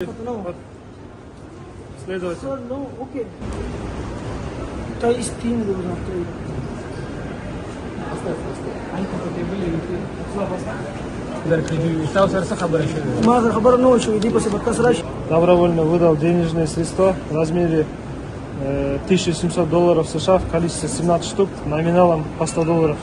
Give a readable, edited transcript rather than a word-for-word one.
Вот. Следователь. No, okay. तो इस 3 रोज आफ्टर خبر نو شو دي بس بكسرش Добровольно выдал денежные средства в размере $1700 США в количестве 17 штук номиналом по $100.